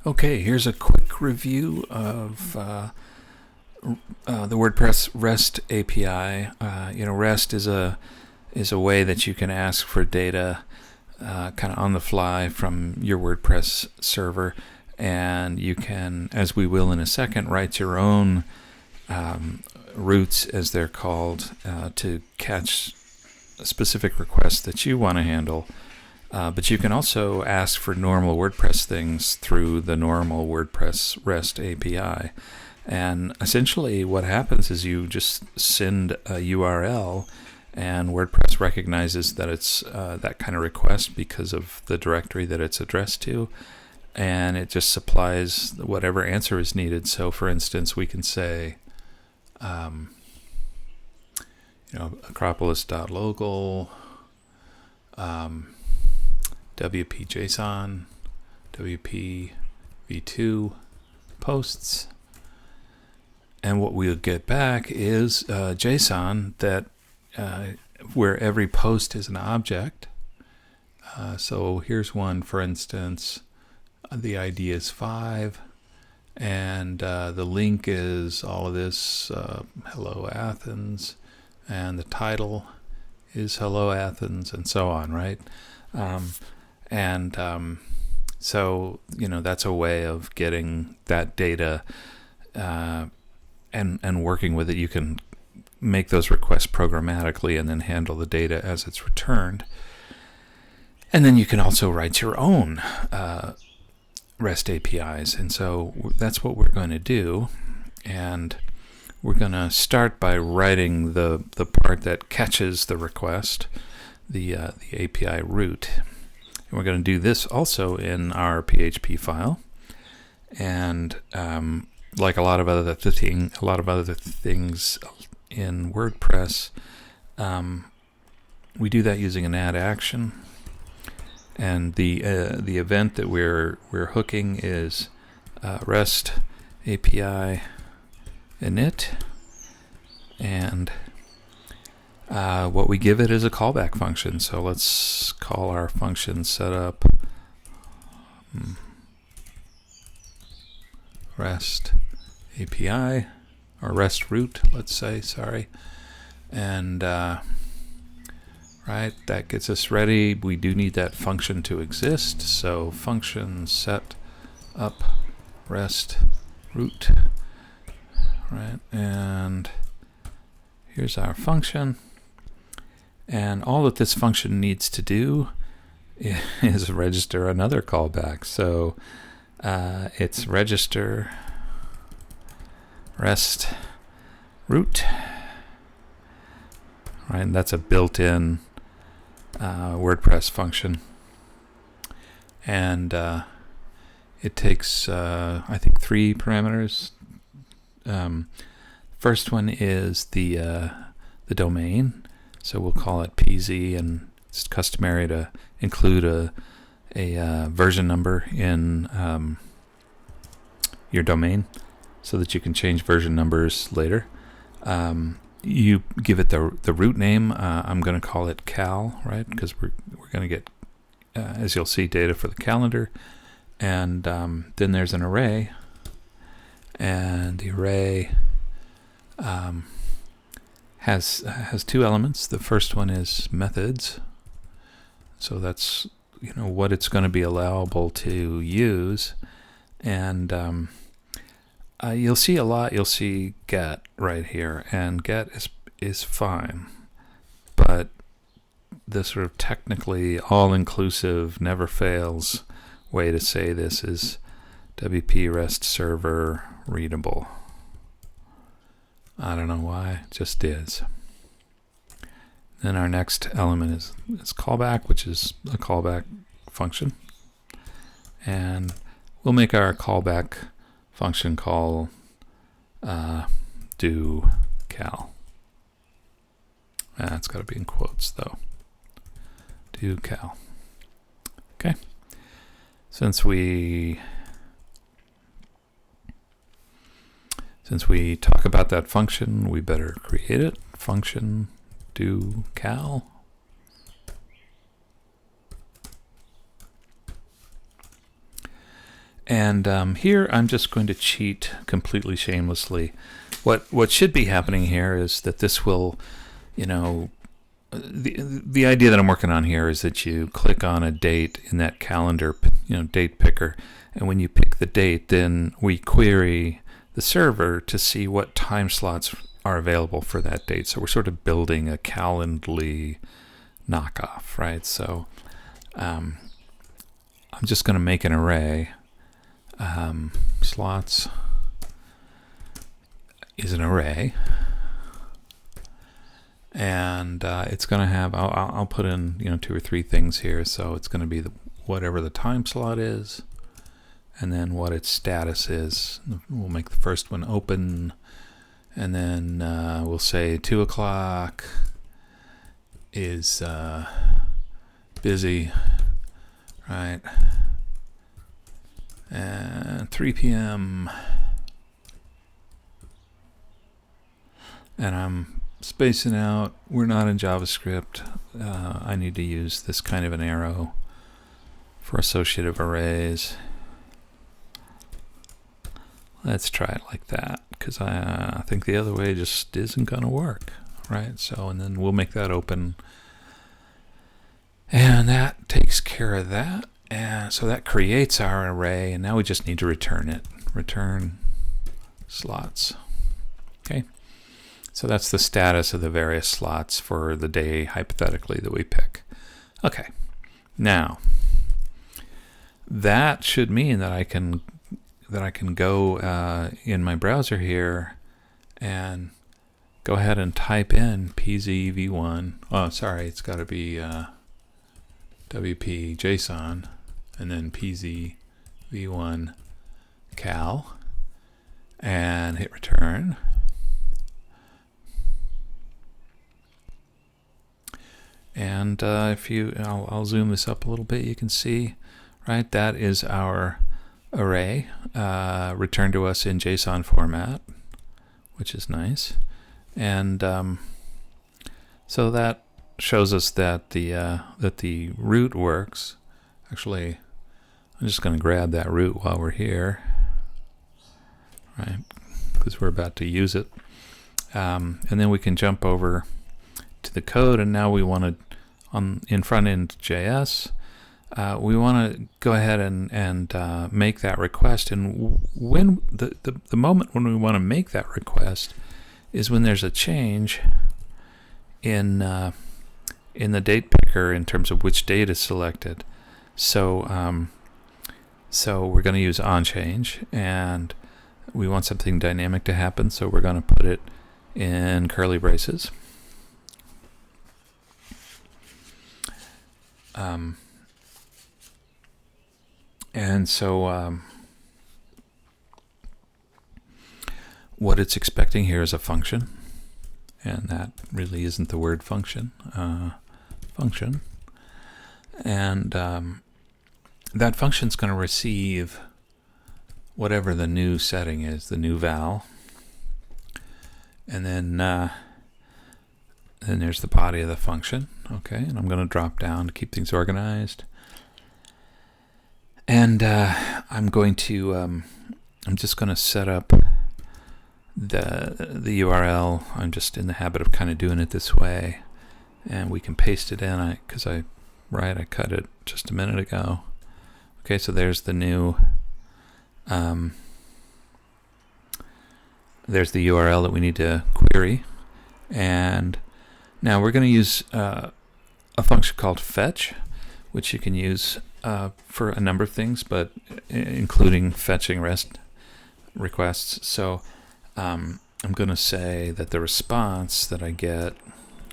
Okay, here's a quick review of the WordPress REST API. REST is a way that you can ask for data kind of on the fly from your WordPress server, and you can, as we will in a second, write your own routes, as they're called, to catch specific requests that you want to handle. But you can also ask for normal WordPress things through the normal WordPress REST API. And essentially what happens is you just send a URL, and WordPress recognizes that it's that kind of request because of the directory that it's addressed to, and it just supplies whatever answer is needed. So for instance, we can say acropolis.local WP JSON, WP v2 posts, and what we'll get back is JSON that where every post is an object. So here's one, for instance. The ID is 5, and the link is all of this, Hello Athens, and the title is Hello Athens, and so on, right? So that's a way of getting that data and working with it. You can make those requests programmatically and then handle the data as it's returned. And then you can also write your own REST APIs, and so that's what we're going to do. And we're going to start by writing the part that catches the request, the API route. And we're going to do this also in our PHP file. And like a lot of other things in WordPress, we do that using an add action. And the event that we're hooking is REST API init, and what we give it is a callback function. So let's call our function setup REST API, or REST route, let's say, sorry. And right, that gets us ready. We do need that function to exist, so function set up REST route, right? And here's our function. And all that this function needs to do is register another callback. So it's register REST route, right? And that's a built-in WordPress function. And it takes, I think, 3 parameters. First one is the domain. So we'll call it PZ, and it's customary to include a version number in your domain so that you can change version numbers later. You give it the root name. I'm going to call it cal, right? Because we're going to get, as you'll see, data for the calendar. And then there's an array, and the array has 2 elements. The first one is methods, so that's what it's going to be allowable to use. And you'll see a lot. You'll see get right here, and get is fine, but the sort of technically all-inclusive, never fails way to say this is WP REST server readable. I don't know why, it just is. Then our next element is callback, which is a callback function. And we'll make our callback function call do cal. It's got to be in quotes, though. Do cal. Okay. Since we talk about that function, we better create it. Function do cal. And here I'm just going to cheat completely shamelessly. What should be happening here is that this will, the idea that I'm working on here is that you click on a date in that calendar, date picker, and when you pick the date, then we query the server to see what time slots are available for that date. So we're sort of building a Calendly knockoff, right? So I'm just going to make an array. Slots is an array, and it's going to have, I'll put in 2 or 3 things here. So it's going to be whatever the time slot is, and then what its status is. We'll make the first one open, and then we'll say 2 o'clock is busy, right? And 3 p.m. and I'm spacing out. We're not in JavaScript. I need to use this kind of an arrow for associative arrays. Let's try it like that, because I think the other way just isn't going to work, right? So, and then we'll make that open. And that takes care of that. And so that creates our array, and now we just need to return it. Return slots. Okay. So that's the status of the various slots for the day, hypothetically, that we pick. Okay. Now, that should mean that I can go in my browser here and go ahead and type in PZV1. Oh, sorry, it's got to be WP JSON, and then PZV1 cal, and hit return. And I'll zoom this up a little bit. You can see, right, that is our array returned to us in JSON format, which is nice. And so that shows us that the root works. Actually, I'm just going to grab that root while we're here, right? Because we're about to use it. And then we can jump over to the code, and now we want to, in front-end JS, we want to go ahead and make that request. And when the moment when we want to make that request is when there's a change in the date picker in terms of which date is selected. So so we're going to use onChange, and we want something dynamic to happen, so we're going to put it in curly braces. And so what it's expecting here is a function, and that really isn't the word function. Function. And that function's going to receive whatever the new setting is, the new val. And then there's the body of the function. Okay, and I'm going to drop down to keep things organized. And I'm just going to set up the URL. I'm just in the habit of kind of doing it this way, and we can paste it in because I cut it just a minute ago. Okay, so there's the new there's the URL that we need to query, and now we're going to use a function called fetch, which you can use for a number of things, but including fetching REST requests. So I'm going to say that the response that I get,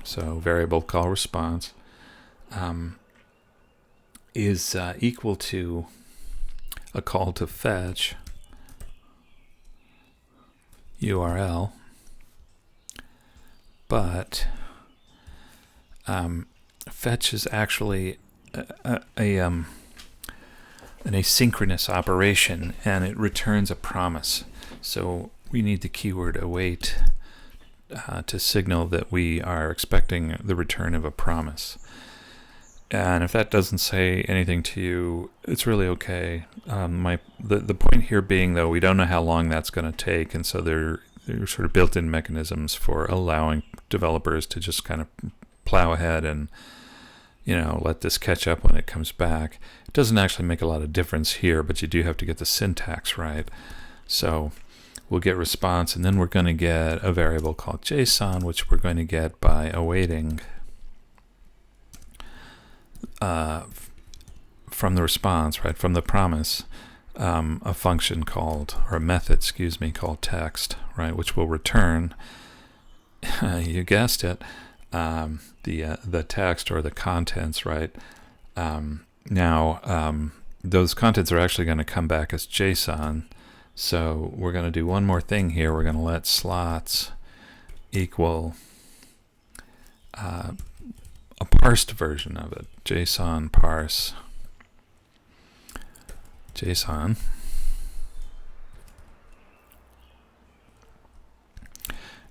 so variable call response, is equal to a call to fetch URL, but fetch is actually an asynchronous operation, and it returns a promise. So we need the keyword await to signal that we are expecting the return of a promise. And if that doesn't say anything to you, it's really okay. The point here being, though, we don't know how long that's going to take, and so they're sort of built-in mechanisms for allowing developers to just kind of plow ahead and let this catch up when it comes back. It doesn't actually make a lot of difference here, but you do have to get the syntax right. So we'll get response, and then we're going to get a variable called JSON, which we're going to get by awaiting from the response, right, from the promise, a function called, or a method, called text, right, which will return, you guessed it, the text or the contents, right. Now, those contents are actually going to come back as JSON. So we're going to do one more thing here. We're going to let slots equal a parsed version of it. JSON parse JSON.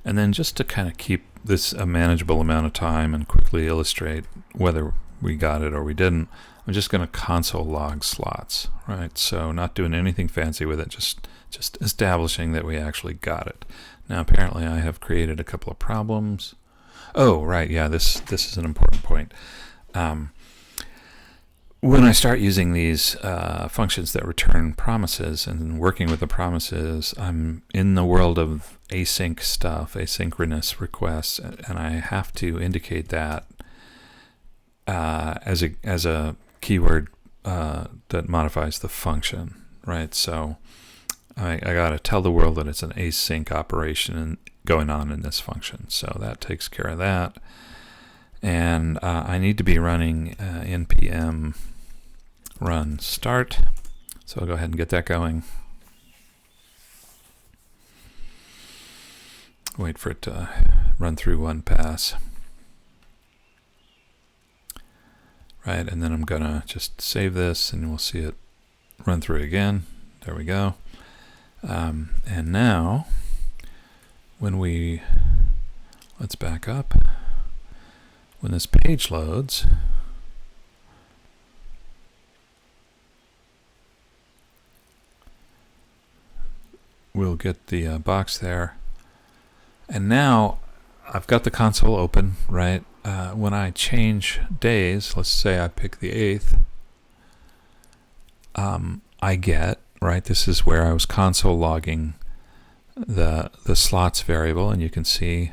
And then just to kind of keep this a manageable amount of time and quickly illustrate whether we got it or we didn't, I'm just going to console log slots, right? So not doing anything fancy with it, just establishing that we actually got it. Now apparently I have created a couple of problems. Oh, right, yeah, this is an important point. When I start using these functions that return promises and working with the promises, I'm in the world of async stuff, asynchronous requests, and I have to indicate that as a keyword that modifies the function, right? So I got to tell the world that it's an async operation going on in this function. So that takes care of that. And I need to be running npm run start. So I'll go ahead and get that going. Wait for it to run through one pass. Right, and then I'm gonna just save this and we'll see it run through again. There we go. And now when let's back up. When this page loads, we'll get the box there. And now I've got the console open, right? When I change days, let's say I pick the 8th, I get, right, this is where I was console logging the slots variable, and you can see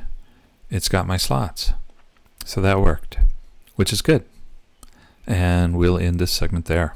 it's got my slots. So that worked, which is good. And we'll end this segment there.